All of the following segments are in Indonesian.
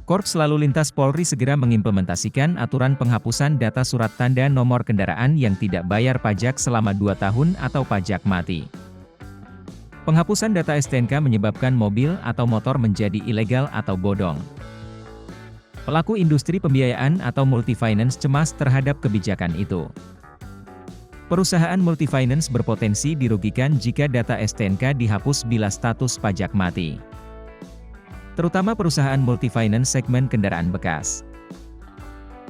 Korps Lalu Lintas Polri segera mengimplementasikan aturan penghapusan data surat tanda nomor kendaraan yang tidak bayar pajak selama 2 tahun atau pajak mati. Penghapusan data STNK menyebabkan mobil atau motor menjadi ilegal atau bodong. Pelaku industri pembiayaan atau multifinance cemas terhadap kebijakan itu. Perusahaan multifinance berpotensi dirugikan jika data STNK dihapus bila status pajak mati. Terutama perusahaan multifinance segmen kendaraan bekas.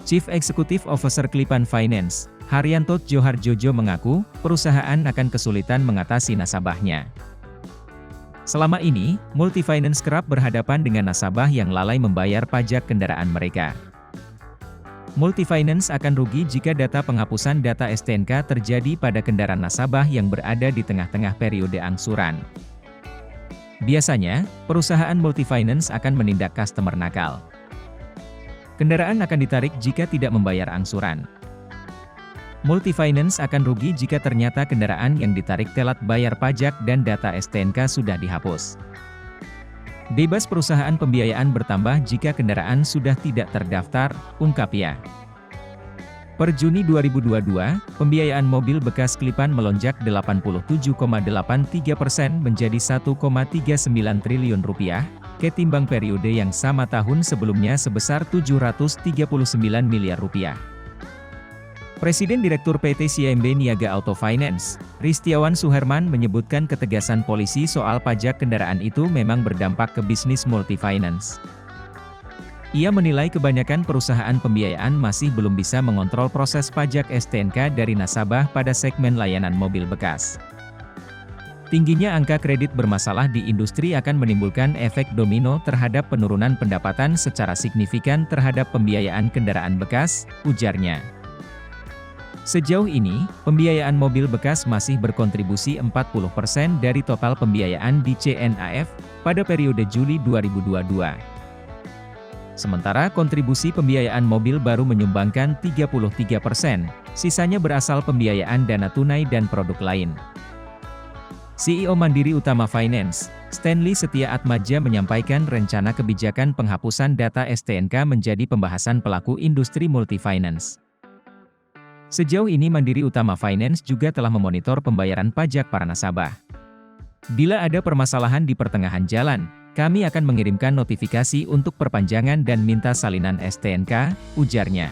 Chief Executive Officer Klipan Finance, Haryanto Joharjojo mengaku, perusahaan akan kesulitan mengatasi nasabahnya. Selama ini, multifinance kerap berhadapan dengan nasabah yang lalai membayar pajak kendaraan mereka. Multifinance akan rugi jika data penghapusan data STNK terjadi pada kendaraan nasabah yang berada di tengah-tengah periode angsuran. Biasanya, perusahaan multifinance akan menindak customer nakal. Kendaraan akan ditarik jika tidak membayar angsuran. Multifinance akan rugi jika ternyata kendaraan yang ditarik telat bayar pajak dan data STNK sudah dihapus. Bebas perusahaan pembiayaan bertambah jika kendaraan sudah tidak terdaftar, ungkapnya. Per Juni 2022, pembiayaan mobil bekas Klipan melonjak 87,83% menjadi Rp1,39 triliun, ketimbang periode yang sama tahun sebelumnya sebesar Rp739 miliar. Presiden Direktur PT CIMB Niaga Auto Finance, Ristiawan Suherman menyebutkan ketegasan polisi soal pajak kendaraan itu memang berdampak ke bisnis multifinance. Ia menilai kebanyakan perusahaan pembiayaan masih belum bisa mengontrol proses pajak STNK dari nasabah pada segmen layanan mobil bekas. Tingginya angka kredit bermasalah di industri akan menimbulkan efek domino terhadap penurunan pendapatan secara signifikan terhadap pembiayaan kendaraan bekas, ujarnya. Sejauh ini, pembiayaan mobil bekas masih berkontribusi 40% dari total pembiayaan di CNAF pada periode Juli 2022. Sementara kontribusi pembiayaan mobil baru menyumbangkan 33%, sisanya berasal pembiayaan dana tunai dan produk lain. CEO Mandiri Utama Finance, Stanley Setia Atmaja menyampaikan rencana kebijakan penghapusan data STNK menjadi pembahasan pelaku industri multifinance. Sejauh ini Mandiri Utama Finance juga telah memonitor pembayaran pajak para nasabah. Bila ada permasalahan di pertengahan jalan, kami akan mengirimkan notifikasi untuk perpanjangan dan minta salinan STNK, ujarnya.